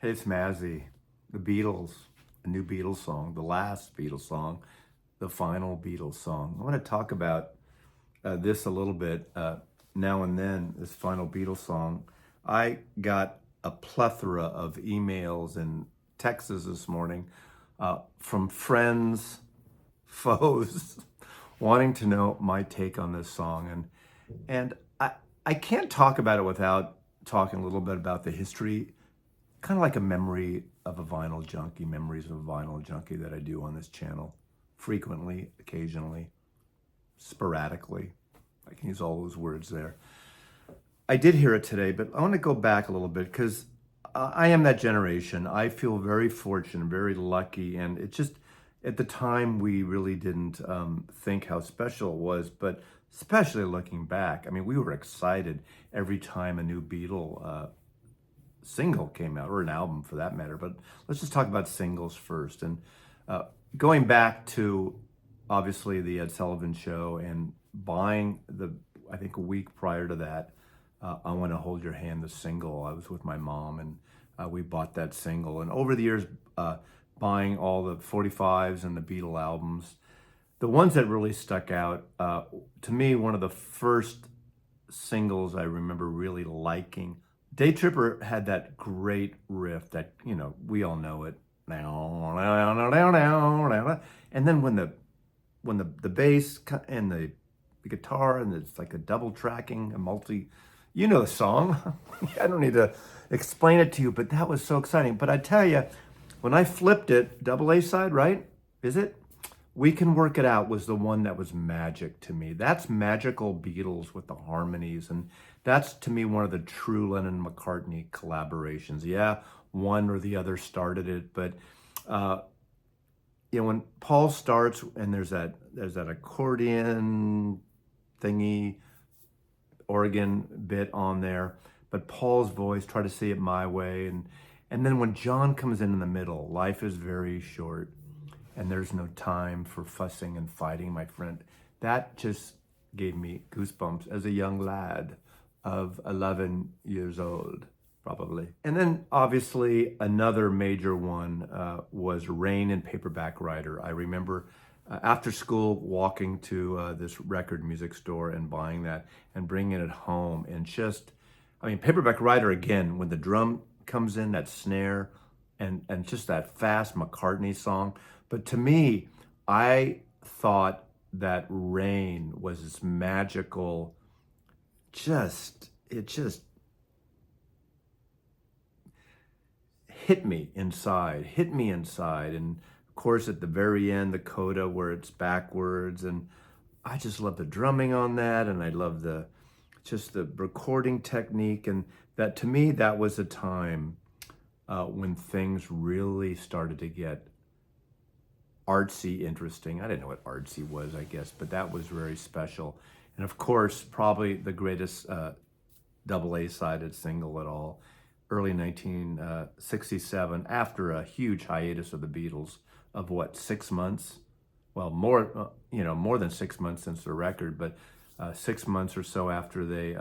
Hey, it's Mazzy. The Beatles, a new Beatles song, the last Beatles song, the final Beatles song. I want to talk about this a little bit now and then, this final Beatles song. I got a plethora of emails and texts this morning from friends, foes, wanting to know my take on this song. And I can't talk about it without talking a little bit about the history, kind of like a memory of a vinyl junkie, memories of a vinyl junkie that I do on this channel frequently, occasionally, sporadically. I can use all those words there. I did hear it today, but I want to go back a little bit because I am that generation. I feel very fortunate, very lucky, and it just, at the time, we really didn't think how special it was, but especially looking back, I mean, we were excited every time a new Beatle single came out, or an album for that matter. But let's just talk about singles first. And going back to obviously the Ed Sullivan Show and buying I think a week prior to that, I Want to Hold Your Hand, the single. I was with my mom and we bought that single. And over the years, buying all the 45s and the Beatle albums, the ones that really stuck out, to me, one of the first singles I remember really liking. Day Tripper had that great riff that, we all know it. And then when the bass and the guitar and it's like a double tracking, a multi, the song. I don't need to explain it to you, but that was so exciting. But I tell you, when I flipped it, double A side, right? Is it? We Can Work It Out was the one that was magic to me. That's magical Beatles with the harmonies. And that's, to me, one of the true Lennon-McCartney collaborations. Yeah, one or the other started it. But, when Paul starts and there's that accordion thingy, organ bit on there. But Paul's voice, Try to Say It My Way. And then when John comes in the middle, Life is Very Short. And there's no time for fussing and fighting, my friend. That just gave me goosebumps as a young lad of 11 years old, probably. And then obviously another major one was Rain and Paperback Writer. I remember after school walking to this record music store and buying that and bringing it home. And Paperback Writer, again, when the drum comes in, that snare, and just that fast McCartney song. But to me, I thought that Rain was this magical, it just hit me inside. And of course, at the very end, the coda where it's backwards. And I just love the drumming on that. And I love the recording technique. And that, to me, that was a time when things really started to get artsy, interesting. I didn't know what artsy was, I guess, but that was very special. And of course, probably the greatest double A-sided single at all, early 1967, after a huge hiatus of the Beatles of 6 months? Well, more than 6 months since the record, but 6 months or so after they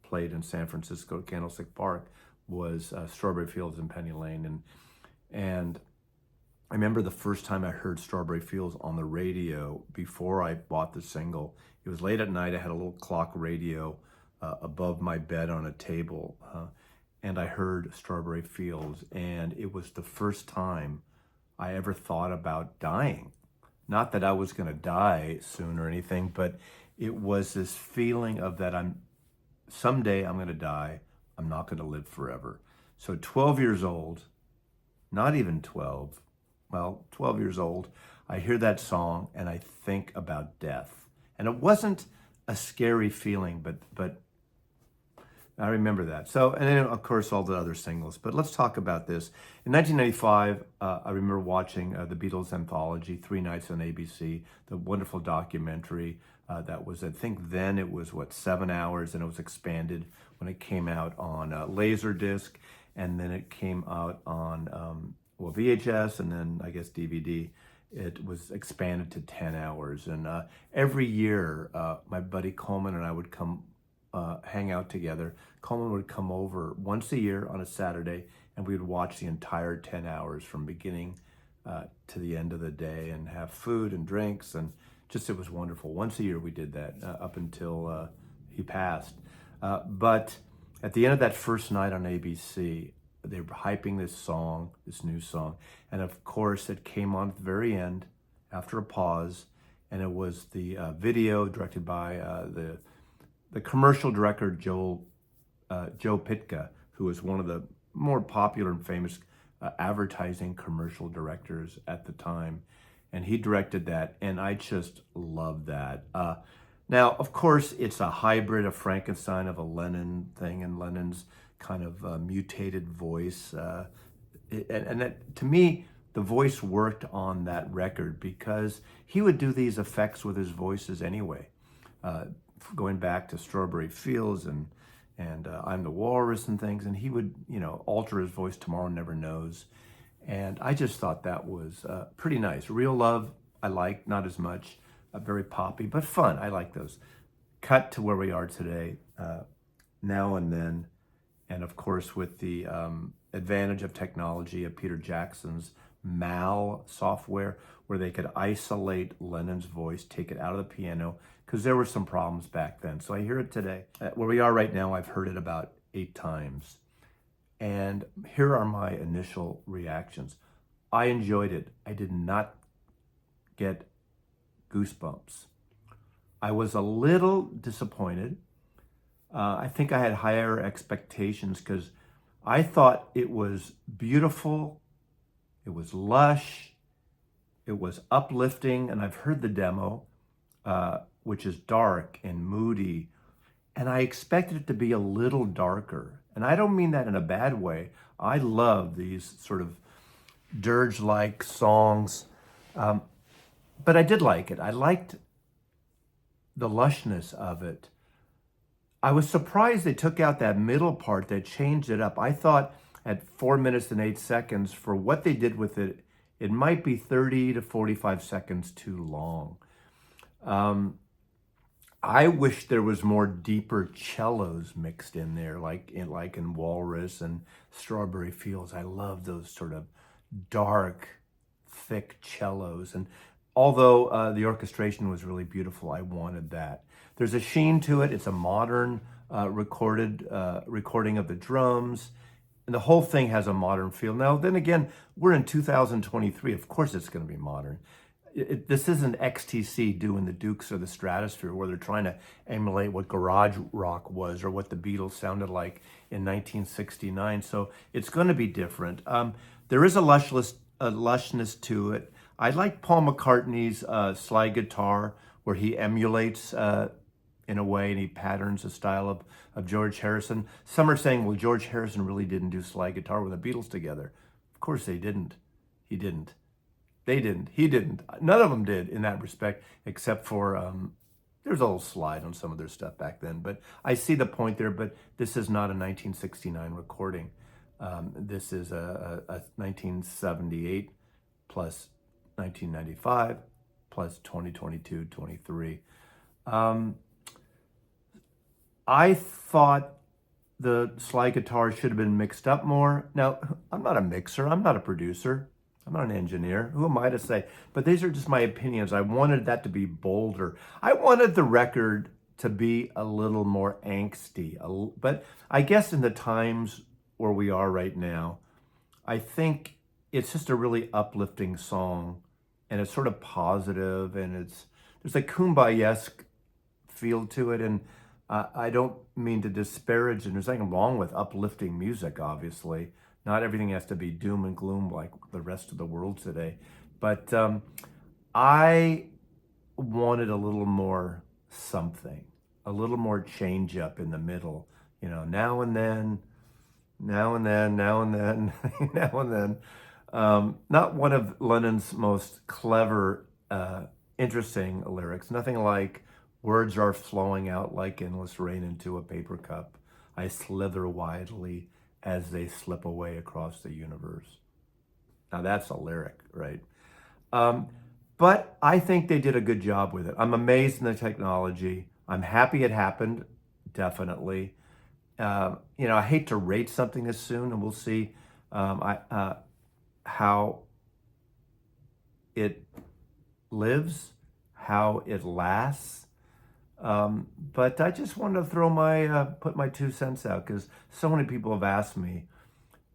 played in San Francisco, Candlestick Park, was Strawberry Fields and Penny Lane. And I remember the first time I heard Strawberry Fields on the radio before I bought the single. It was late at night. I had a little clock radio above my bed on a table, and I heard Strawberry Fields, and it was the first time I ever thought about dying. Not that I was going to die soon or anything, but it was this feeling of that someday I'm going to die. I'm not going to live forever. So 12 years old, not even 12, 12 years old, I hear that song and I think about death. And it wasn't a scary feeling, but I remember that. So, and then of course all the other singles. But let's talk about this. In 1995, I remember watching the Beatles anthology, 3 nights on ABC, the wonderful documentary that was, I think then it was 7 hours, and it was expanded when it came out on Laserdisc, and then it came out on VHS, and then I guess DVD. It was expanded to 10 hours. And every year, my buddy Coleman and I would come hang out together. Coleman would come over once a year on a Saturday and we'd watch the entire 10 hours from beginning to the end of the day and have food and drinks, and just it was wonderful. Once a year we did that up until he passed. But at the end of that first night on ABC, they were hyping this song, this new song, and of course it came on at the very end after a pause, and it was the video directed by the commercial director Joe Pitka, who was one of the more popular and famous advertising commercial directors at the time, and he directed that, and I just loved that. Now, of course, it's a hybrid, a Frankenstein of a Lennon thing, and Lennon's kind of mutated voice, and that, to me, the voice worked on that record because he would do these effects with his voices anyway, going back to Strawberry Fields and I'm the Walrus and things, and he would, alter his voice. Tomorrow Never Knows, and I just thought that was pretty nice. Real Love, I liked, not as much, very poppy, but fun. I like those. Cut to where we are today, Now and Then, and of course with the advantage of technology of Peter Jackson's Mal software, where they could isolate Lennon's voice, take it out of the piano, because there were some problems back then. So I hear it today. Where we are right now, I've heard it about 8 times. And here are my initial reactions. I enjoyed it. I did not get goosebumps. I was a little disappointed. I think I had higher expectations because I thought it was beautiful, it was lush, it was uplifting, and I've heard the demo, which is dark and moody, and I expected it to be a little darker. And I don't mean that in a bad way. I love these sort of dirge-like songs, but I did like it. I liked the lushness of it. I was surprised they took out that middle part, they changed it up. I thought at 4 minutes and 8 seconds, for what they did with it, it might be 30 to 45 seconds too long. I wish there was more deeper cellos mixed in there, like in Walrus and Strawberry Fields. I love those sort of dark, thick cellos. And although the orchestration was really beautiful, I wanted that. There's a sheen to it. It's a modern recording of the drums. And the whole thing has a modern feel. Now, then again, we're in 2023. Of course it's going to be modern. This isn't XTC doing the Dukes or the Stratosphere, where they're trying to emulate what garage rock was or what the Beatles sounded like in 1969. So it's going to be different. There is a lushness to it. I like Paul McCartney's slide guitar, where he emulates in a way, and he patterns the style of George Harrison. Some are saying, well, George Harrison really didn't do slide guitar with the Beatles together. Of course they didn't. He didn't. They didn't. He didn't. None of them did in that respect, except for there's a little slide on some of their stuff back then. But I see the point there, but this is not a 1969 recording. This is a 1978 plus 1995 plus 2022, 23. I thought the slide guitar should have been mixed up more. Now, I'm not a mixer. I'm not a producer. I'm not an engineer. Who am I to say? But these are just my opinions. I wanted that to be bolder. I wanted the record to be a little more angsty. But I guess in the times where we are right now, I think it's just a really uplifting song. And it's sort of positive, and there's a kumbaya-esque feel to it. And I don't mean to disparage, and there's nothing wrong with uplifting music, obviously. Not everything has to be doom and gloom like the rest of the world today. But I wanted a little more something, a little more change up in the middle. Now and then, now and then, now and then, now and then. Not one of Lennon's most clever, interesting lyrics. Nothing like, words are flowing out like endless rain into a paper cup. I slither widely as they slip away across the universe. Now that's a lyric, right? But I think they did a good job with it. I'm amazed in the technology. I'm happy it happened, definitely. I hate to rate something this soon, and we'll see. How it lives, how it lasts. But I just wanted to throw put my 2 cents out because so many people have asked me.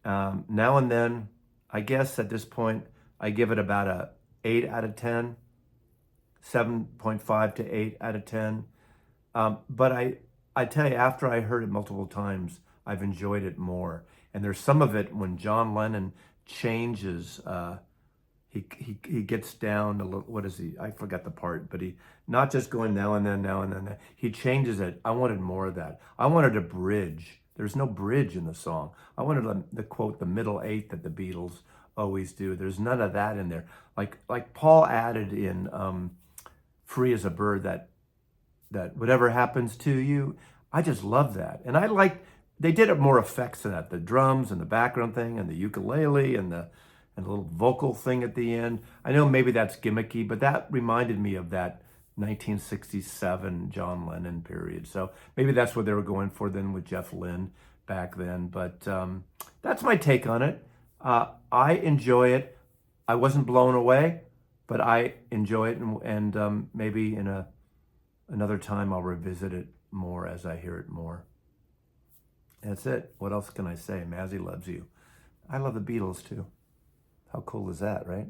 Now and then, I guess at this point, I give it about a 8 out of 10, 7.5 to 8 out of 10. But I tell you, after I heard it multiple times, I've enjoyed it more. And there's some of it when John Lennon changes. He gets down a little. What is he? I forgot the part, but he not just going now and then, now and then. He changes it. I wanted more of that. I wanted a bridge. There's no bridge in the song. I wanted the quote, the middle eight that the Beatles always do. There's none of that in there. Like Paul added in "Free as a Bird" that whatever happens to you. I just love that, and I like they did it more effects than that. The drums and the background thing and the ukulele and the little vocal thing at the end. I know maybe that's gimmicky, but that reminded me of that 1967 John Lennon period. So maybe that's what they were going for then with Jeff Lynne back then. But that's my take on it. I enjoy it. I wasn't blown away, but I enjoy it, and maybe in another time I'll revisit it more as I hear it more. That's it. What else can I say? Mazzy loves you. I love the Beatles too. How cool is that, right?